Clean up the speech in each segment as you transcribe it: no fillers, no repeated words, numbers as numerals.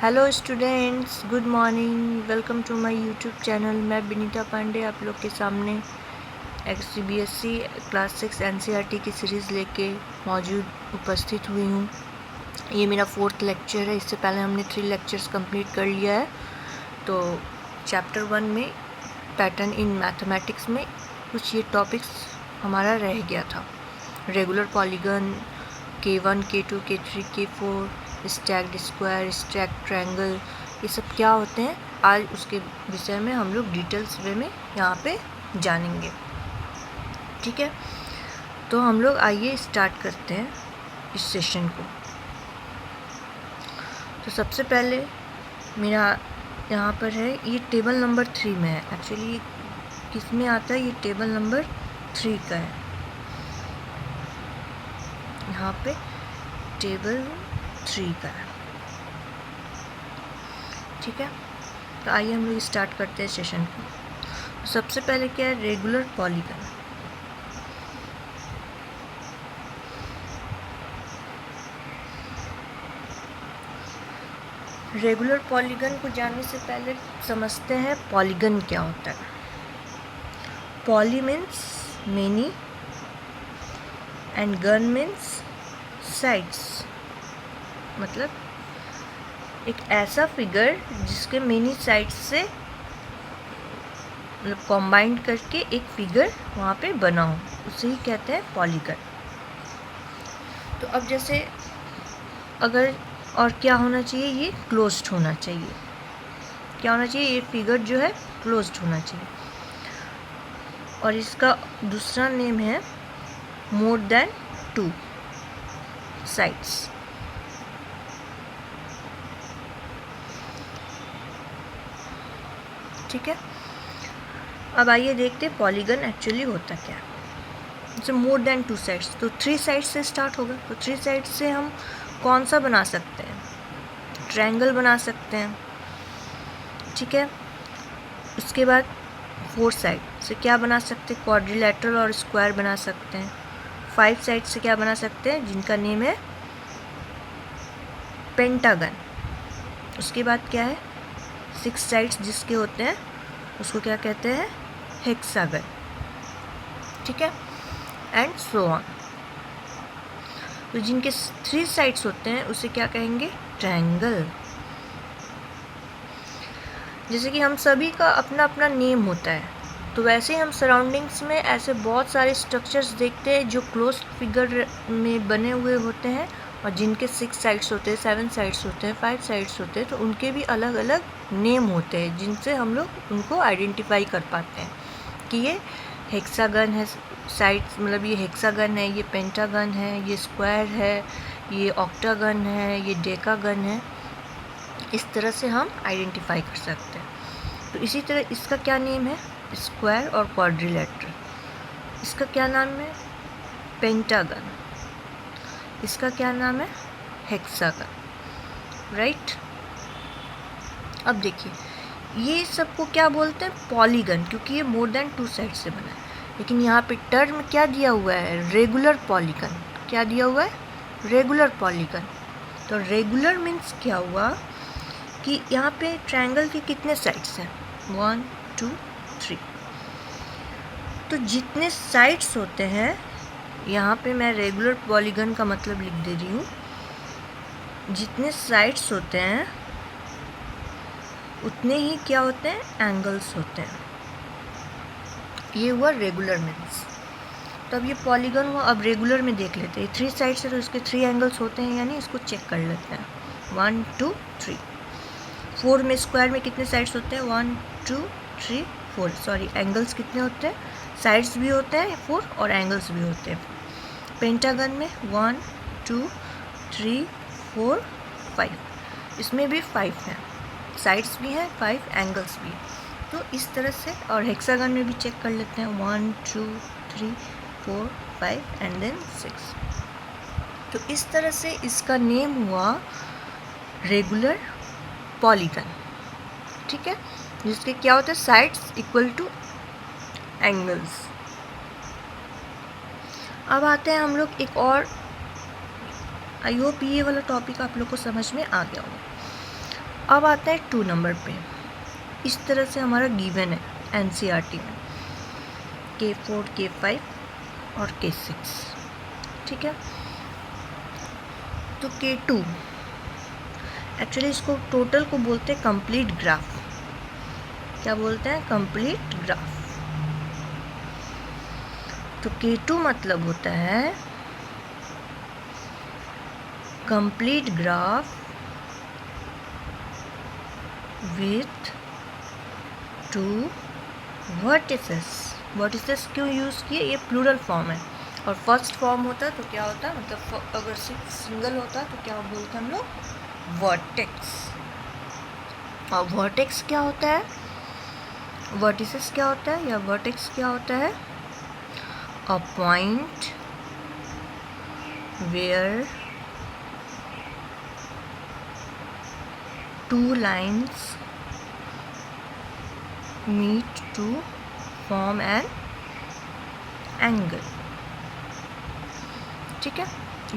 Hello students, good morning. Welcome to my YouTube channel. मैं विनीता पांडे आप लोग के सामने सीबीएसई क्लास 6 एनसीईआरटी की सीरीज़ लेके उपस्थित हुई हूँ। ये मेरा 4th लेक्चर है। इससे पहले हमने 3 लेक्चर्स कंप्लीट कर लिया है। तो चैप्टर 1 में पैटर्न इन मैथमेटिक्स में कुछ ये टॉपिक्स हमारा रह गया था। Regular polygon, K1, K2, K3, K4, stacked square, stacked triangle, ये सब क्या होते हैं आज उसके विषय में हम लोग डिटेल्स वे में यहाँ पे जानेंगे। ठीक है, तो हम लोग आइए स्टार्ट करते हैं इस सेशन को। तो सबसे पहले मेरा यहाँ पर है, ये टेबल नंबर 3 में है। एक्चुअली किस में आता है, ये टेबल नंबर 3 का है। यहाँ पे टेबल 3 का है। ठीक है, तो आइए हम लोग स्टार्ट करते हैं सेशन को। सबसे पहले क्या है, रेगुलर पॉलीगन। रेगुलर पॉलीगन को जानने से पहले समझते हैं पॉलीगन क्या होता है। Poly means many and gun means sides, मतलब एक ऐसा फिगर जिसके मेनी साइड्स से मतलब कॉम्बाइंड करके एक फिगर वहाँ पे बना हो, उसे ही कहते हैं पॉलीगन। तो अब जैसे अगर और क्या होना चाहिए, ये क्लोज्ड होना चाहिए। क्या होना चाहिए, ये फिगर जो है क्लोज्ड होना चाहिए। और इसका दूसरा नेम है मोर देन 2 साइड्स। ठीक है, अब आइए देखते हैं पॉलीगन एक्चुअली होता क्या है। जैसे मोर देन 2 साइड्स, तो 3 साइड्स से स्टार्ट होगा। तो 3 साइड्स से हम कौन सा बना सकते हैं, ट्रायंगल बना सकते हैं। ठीक है, उसके बाद 4 साइड से क्या बना सकते हैं, क्वाड्रिलेटरल और स्क्वायर बना सकते हैं। 5 साइड से क्या बना सकते हैं, जिनका नेम है पेंटागन। उसके बाद क्या है, 6 साइड्स जिसके होते हैं उसको क्या कहते हैं, हेक्सागन। ठीक है, एंड सो ऑन। तो जिनके 3 साइड्स होते हैं उसे क्या कहेंगे, ट्रायंगल। जैसे कि हम सभी का अपना अपना नेम होता है, तो वैसे ही हम सराउंडिंग्स में ऐसे बहुत सारे स्ट्रक्चर्स देखते हैं जो क्लोज फिगर में बने हुए होते हैं, और जिनके 6 साइड्स होते हैं, 7 साइड्स होते हैं, 5 साइड्स होते हैं, तो उनके भी अलग अलग नेम होते हैं जिनसे हम लोग उनको आइडेंटिफाई कर पाते हैं कि ये हेक्सागन है, साइड्स मतलब ये हेक्सागन है, ये पेंटागन है, ये स्क्वायर है, ये ऑक्टागन है, ये डेकागन है। इस तरह से हम आइडेंटिफाई कर सकते हैं। तो इसी तरह इसका क्या नेम है, स्क्वायर और क्वाड्रिलेटरल। इसका क्या नाम है, पेंटागन। इसका क्या नाम है, हेक्सागन। राइट, अब देखिए ये सबको क्या बोलते हैं, पॉलीगन, क्योंकि ये मोर देन 2 साइड से बना है। लेकिन यहाँ पे टर्म क्या दिया हुआ है, रेगुलर पॉलीगन। क्या दिया हुआ है, रेगुलर पॉलीगन। तो रेगुलर मीन्स क्या हुआ कि यहाँ पे ट्रायंगल के कितने साइड्स हैं, 1 2 3। तो जितने साइड्स होते हैं, यहाँ पे मैं रेगुलर पॉलीगन का मतलब लिख दे रही हूँ, जितने साइड्स होते हैं उतने ही क्या होते हैं, एंगल्स होते हैं। ये हुआ रेगुलर मीन्स। तो अब ये पॉलीगन हुआ। अब रेगुलर में देख लेते हैं, 3 साइड्स है तो इसके 3 एंगल्स होते हैं, यानी इसको चेक कर लेते हैं, 1 2 3। 4 में स्क्वायर में कितने साइड्स होते हैं, 1 2 3 4। सॉरी, एंगल्स कितने होते हैं, साइड्स भी होते हैं 4 और एंगल्स भी होते हैं। पेंटागन में 1 2 3 4 5, इसमें भी 5 हैं, साइड्स भी हैं 5, एंगल्स भी हैं। तो इस तरह से, और हेक्सागन में भी चेक कर लेते हैं, 1 2 3 4 5 एंड देन 6। तो इस तरह से इसका नेम हुआ रेगुलर पॉलीगन। ठीक है, जिसके क्या होते हैं, साइड्स इक्वल टू एंगल्स। अब आते हैं हम लोग एक और, आई होप ये वाला टॉपिक आप लोग को समझ में आ गया होगा। अब आता है 2 नंबर पे। इस तरह से हमारा गिवन है एनसीईआरटी में K4, K5 और K6, ठीक है। तो K2 एक्चुअली इसको टोटल को बोलते हैं कंप्लीट ग्राफ। क्या बोलते हैं? Complete graph. तो K2 मतलब होता है complete graph with 2 vertices. Vertices क्यों यूज़ किए? ये प्लूरल फॉर्म है, और फर्स्ट फॉर्म होता तो क्या होता, मतलब अगर सिंगल होता तो क्या बोलते हम लोग? वर्टेक्स। और वर्टेक्स क्या होता है? वर्टिसेस क्या होता है या वर्टेक्स क्या होता है? A point where 2 lines meet to form an angle, ठीक है।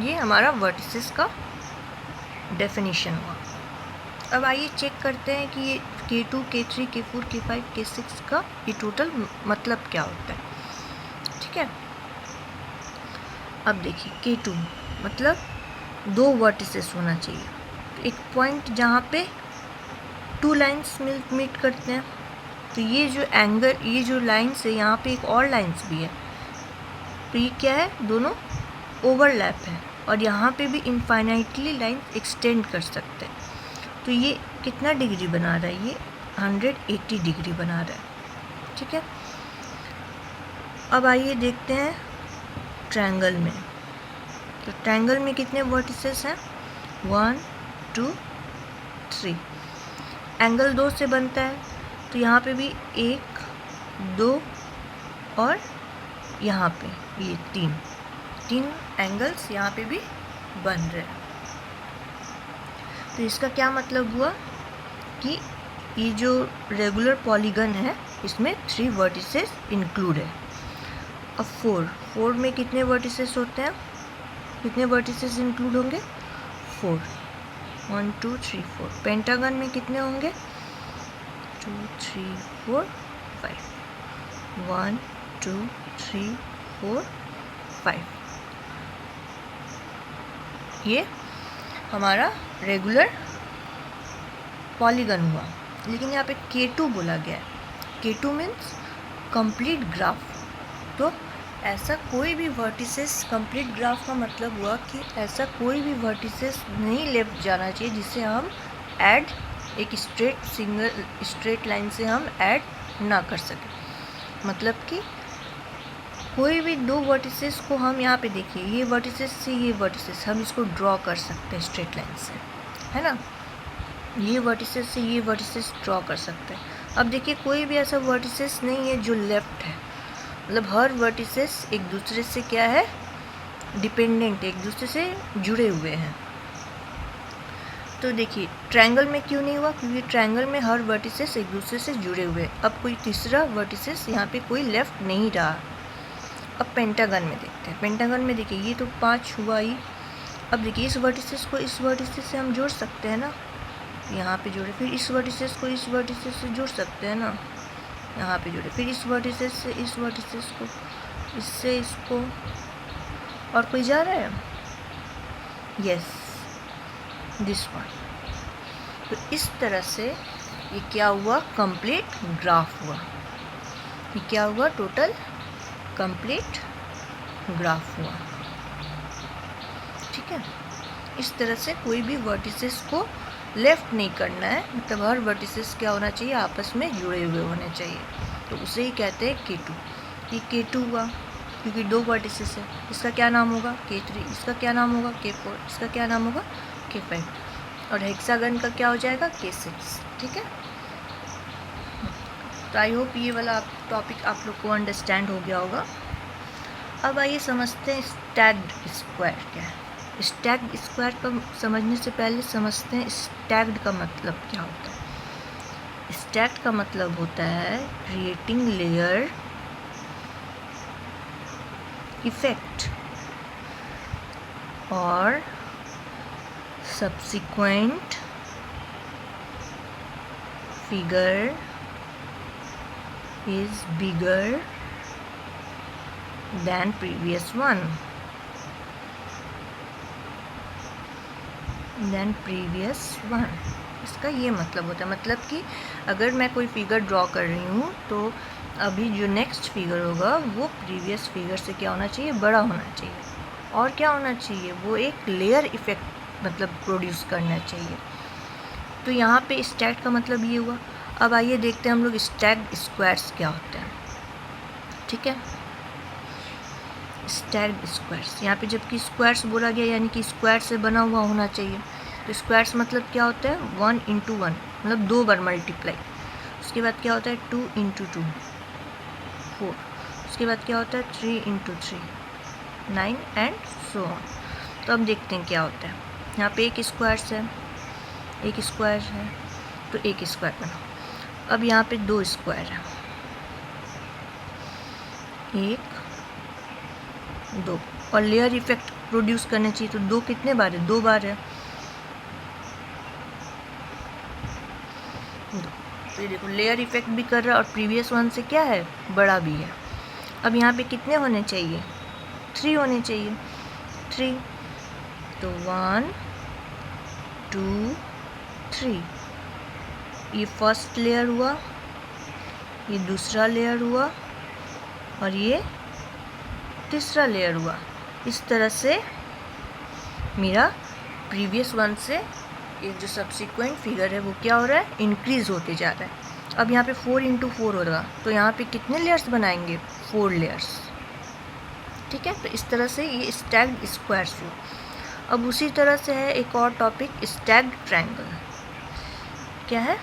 ये हमारा वर्टिसेस का डेफिनेशन हुआ। अब आइए चेक करते हैं कि ये K2, K3, K4, K5, K6 का ये टोटल मतलब क्या होता है, ठीक है। अब देखिए K2 मतलब 2 वर्टिसेस होना चाहिए, एक पॉइंट जहाँ पे 2 लाइन्स मीट करते हैं। तो ये जो एंगल, ये जो लाइन्स है, यहाँ पे एक और लाइन्स भी है, तो ये क्या है? दोनों ओवरलैप है, और यहाँ पे भी इनफाइनाइटली लाइन एक्सटेंड कर सकते हैं। तो ये कितना डिग्री बना रहा है? ये 180 डिग्री बना रहा है, ठीक है। अब आइए देखते हैं ट्रायंगल में। तो ट्रायंगल में कितने वर्टिसेस हैं? 1, 2, 3। एंगल 2 से बनता है, तो यहाँ पे भी 1, 2 और यहाँ पे ये 3 एंगल्स यहाँ पे भी बन रहे हैं। तो इसका क्या मतलब हुआ कि ये जो रेगुलर पॉलीगन है इसमें 3 वर्टिसेस इंक्लूड है। अब 4 में कितने वर्टिसेस होते हैं? कितने वर्टिसेस इंक्लूड होंगे? 4, 1, 2, 3, 4। पेंटागन में कितने होंगे? 2, 3, 4, 5। 1, 2, 3, 4, 5। ये हमारा रेगुलर पॉलीगन हुआ। लेकिन यहाँ पे K2 बोला गया है। K2 means complete graph. तो ऐसा कोई भी वर्टिसेस, कंप्लीट ग्राफ का मतलब हुआ कि ऐसा कोई भी वर्टिसेस नहीं लेफ्ट जाना चाहिए जिसे हम ऐड एक स्ट्रेट लाइन से हम ऐड ना कर सकें। मतलब कि कोई भी 2 वर्टिसेस को हम यहाँ पे देखिए, ये वर्टिसेस से ये वर्टिसेस हम इसको ड्रॉ कर सकते हैं स्ट्रेट लाइन से, है ना। ये वर्टिसेस से ये वर्टिसेस ड्रॉ कर सकते हैं। अब देखिए कोई भी ऐसा वर्टिसेस नहीं है जो लेफ्ट है, मतलब हर वर्टिसेस एक दूसरे से क्या है? डिपेंडेंट, एक दूसरे से जुड़े हुए हैं। तो देखिए ट्रायंगल में क्यों नहीं हुआ? क्योंकि ट्रायंगल में हर वर्टिसेस एक दूसरे से जुड़े हुए हैं। अब कोई तीसरा वर्टिसेस यहाँ पे कोई लेफ्ट नहीं रहा। अब पेंटागन में देखते हैं। पेंटागन में देखिए ये तो 5 हुआ ही। अब देखिए इस वर्टिसेस को इस वर्टिसेस से हम जोड़ सकते हैं ना, यहाँ पे जोड़े। फिर इस वर्टिसेस को इस वर्टिसेस से जोड़ सकते हैं ना, यहाँ पे जोड़े। फिर इस वर्टिसेस से इस वर्टिसेस को, इससे इसको। और कोई जा रहा है? Yes, this one. तो इस तरह से ये क्या हुआ? कंप्लीट ग्राफ हुआ। ये क्या हुआ? टोटल कंप्लीट ग्राफ हुआ, ठीक है। इस तरह से कोई भी वर्टिसेस को लेफ्ट नहीं करना है, मतलब हर वर्टिसेस क्या होना चाहिए? आपस में जुड़े हुए होने चाहिए। तो उसे ही कहते हैं K2। ये K2 हुआ क्योंकि 2 वर्टिसेस है। इसका क्या नाम होगा? K3। इसका क्या नाम होगा? K4। इसका क्या नाम होगा? K5। और हेक्सागन का क्या हो जाएगा? K6, ठीक है। तो आई होप ये वाला टॉपिक आप लोग को अंडरस्टैंड हो गया होगा। अब आइए समझते हैं स्टैक्ड स्क्वायर क्या है। स्टैक्ड स्क्वायर का समझने से पहले समझते हैं स्टैक्ड का मतलब क्या होता है। स्टैक्ड का मतलब होता है क्रिएटिंग लेयर इफेक्ट और subsequent figure is bigger than previous one, इसका ये मतलब होता है, मतलब कि अगर मैं कोई फिगर ड्रॉ कर रही हूँ तो अभी जो नेक्स्ट फिगर होगा वो प्रीवियस फिगर से क्या होना चाहिए, बड़ा होना चाहिए। और क्या होना चाहिए, वो एक लेयर इफ़ेक्ट मतलब प्रोड्यूस करना चाहिए। तो यहाँ पे स्टैक्ड का मतलब ये हुआ। अब आइए देखते हैं हम लोग स्टैक्ड स्क्वायर्स क्या होते हैं। ठीक है, स्टैक्ड स्क्वायर्स, यहाँ पे जबकि स्क्वायर्स बोला गया यानी कि स्क्वायर से बना हुआ होना चाहिए। तो स्क्वायर्स मतलब क्या होता है, 1 × 1 मतलब 2 बार मल्टीप्लाई। उसके बाद क्या होता है 2 × 2 4। उसके बाद क्या होता है 3 × 3 9 एंड सो ऑन। तो अब देखते हैं क्या होता है। यहाँ पे एक स्क्वायर है, तो एक स्क्वायर बना। अब यहाँ पे 2 स्क्वायर है, 1 2, और लेयर इफेक्ट प्रोड्यूस करने चाहिए तो 2 कितने बार है, 2 बार है। तो ये देखो लेयर इफेक्ट भी कर रहा है और प्रीवियस वन से क्या है, बड़ा भी है। अब यहाँ पे कितने होने चाहिए, 3 होने चाहिए, 3। तो 1 2 3, ये फर्स्ट लेयर हुआ, ये दूसरा लेयर हुआ और ये तीसरा लेयर हुआ। इस तरह से मेरा प्रीवियस वन से ये जो सब्सिक्वेंट फिगर है वो क्या हो रहा है, इंक्रीज़ होते जा रहा है। अब यहाँ पे 4 × 4 होगा, तो यहाँ पे कितने लेयर्स बनाएंगे, 4 लेयर्स। ठीक है, तो इस तरह से ये स्टैक्ड स्क्वायर्स हो। अब उसी तरह से है एक और टॉपिक, स्टैक्ड ट्रायंगल। क्या है,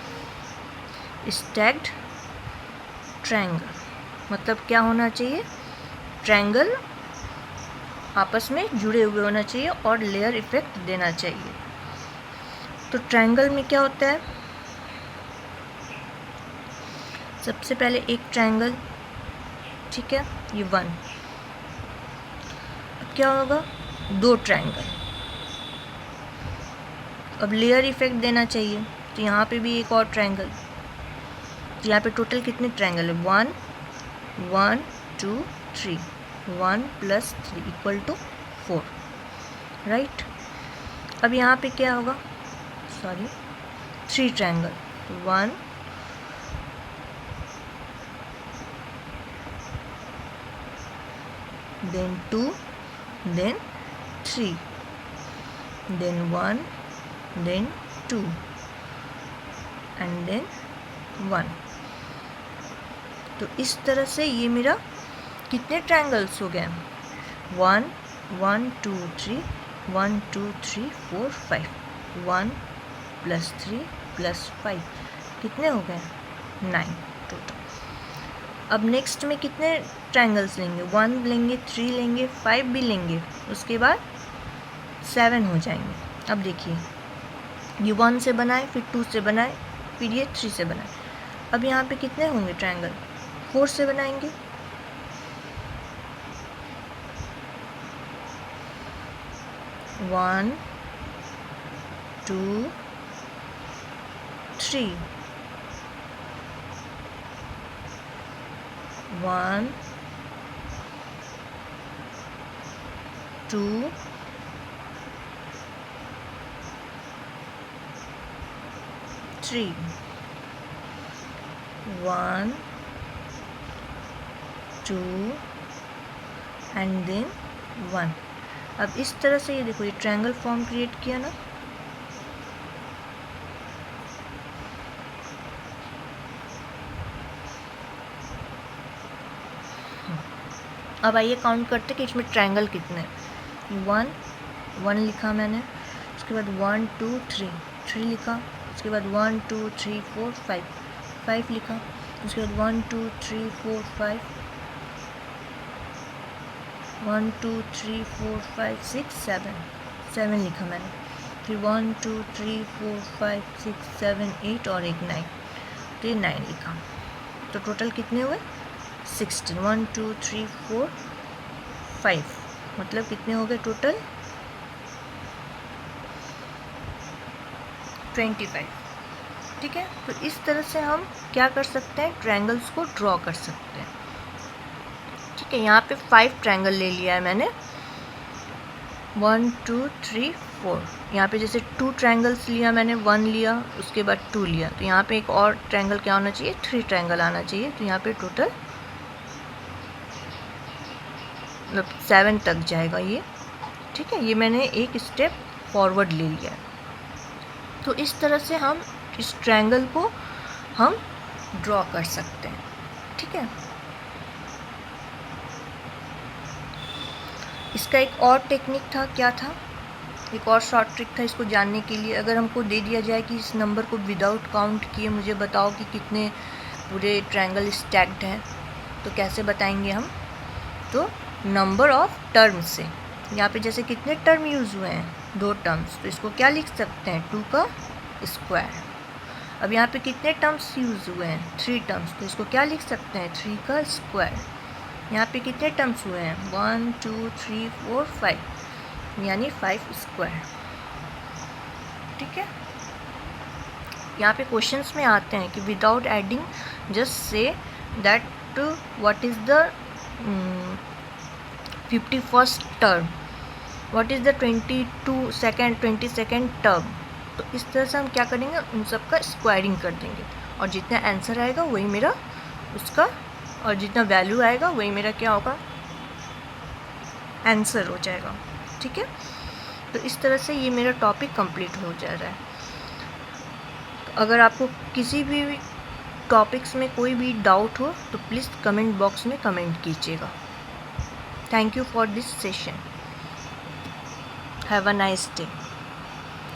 स्टैक्ड ट्रायंगल मतलब क्या होना चाहिए, ट्रायंगल आपस में जुड़े हुए होना चाहिए और लेयर इफेक्ट देना चाहिए। तो ट्रायंगल में क्या होता है, सबसे पहले एक ट्रायंगल, ठीक है, ये 1। अब क्या होगा, 2 ट्रायंगल। अब लेयर इफेक्ट देना चाहिए तो यहाँ पे भी एक और ट्रायंगल। तो यहाँ पे टोटल कितने ट्रायंगल है, 1 1 2 3, 1 + 3 = 4, राइट। अब यहाँ पे क्या होगा, 3 ट्रायंगल। तो 1 then 2 then 3 then 1 then 2 and then 1। तो इस तरह से ये मेरा कितने ट्रायंगल्स हो गए, 1 1 2 3 1 2 3 4 5, 1 + 3 + 5 कितने हो गए, 9 टोटल। अब नेक्स्ट में कितने ट्रायंगल्स लेंगे, 1 लेंगे, 3 लेंगे, 5 भी लेंगे, उसके बाद 7 हो जाएंगे। अब देखिए ये 1 से बनाए, फिर 2 से बनाए, फिर ये 3 से बनाए। अब यहाँ पे कितने होंगे ट्रायंगल, 4 से बनाएंगे, 1 2 3 1 2 3 1 2 एंड देन 1। अब इस तरह से ये देखो ये ट्रायंगल फॉर्म क्रिएट किया ना। अब आइए काउंट करते कि इसमें ट्रायंगल कितने हैं। 1 लिखा मैंने, उसके बाद 1 2 3 लिखा, उसके बाद 1 2 3 4 5 लिखा, उसके बाद 1 2 3 4 5 1 2 3 4 5 6 7 लिखा मैंने, फिर 1 2 3 4 5 6 7 8 और एक 9, तो ये 9 लिखा। तो टोटल कितने हुए, 16। 1 2 3 4 5 मतलब कितने हो गए टोटल, 25। ठीक है। तो इस तरह से हम क्या कर सकते हैं, ट्रायंगल्स को ड्रॉ कर सकते हैं। ठीक है, यहाँ पे 5 ट्रायंगल ले लिया है मैंने, 1 2 3 4। यहाँ पे जैसे 2 ट्रायंगल्स लिया मैंने, 1 लिया, उसके बाद 2 लिया, तो यहाँ पे एक और ट्रायंगल क्या होना चाहिए, 3 ट्रायंगल आना चाहिए। तो यहाँ पे टोटल मतलब 7 तक जाएगा ये। ठीक है, ये मैंने एक स्टेप फॉरवर्ड ले लिया है। तो इस तरह से हम इस ट्रायंगल को हम ड्रॉ कर सकते हैं। ठीक है, इसका एक और टेक्निक था, क्या था, एक और शॉर्ट ट्रिक था इसको जानने के लिए। अगर हमको दे दिया जाए कि इस नंबर को विदाउट काउंट किए मुझे बताओ कि कितने पूरे ट्रायंगल स्टैक्ड हैं, तो कैसे बताएंगे हम, तो नंबर ऑफ टर्म्स से। यहाँ पे जैसे कितने टर्म यूज़ हुए हैं, 2 टर्म्स, तो इसको क्या लिख सकते हैं, 2 का स्क्वायर। अब यहाँ पे कितने टर्म्स यूज़ हुए हैं, 3 टर्म्स, तो इसको क्या लिख सकते हैं, 3 का स्क्वायर। यहाँ पे कितने टर्म्स हुए हैं, 1 2 3 4 5, यानी 5 स्क्वायर। ठीक है, यहाँ पे क्वेश्चंस में आते हैं कि without adding just say that what is the 51st term, what is the 22nd term. तो इस तरह से हम क्या करेंगे, उन सब का स्क्वायरिंग कर देंगे, और जितना आंसर आएगा वही मेरा उसका, और जितना वैल्यू आएगा वही मेरा क्या होगा, आंसर हो जाएगा। ठीक है, तो इस तरह से ये मेरा टॉपिक कंप्लीट हो जा रहा है। अगर आपको किसी भी टॉपिक्स में कोई भी डाउट हो तो प्लीज़ कमेंट बॉक्स में कमेंट कीजिएगा। Thank you for this session, have a nice day.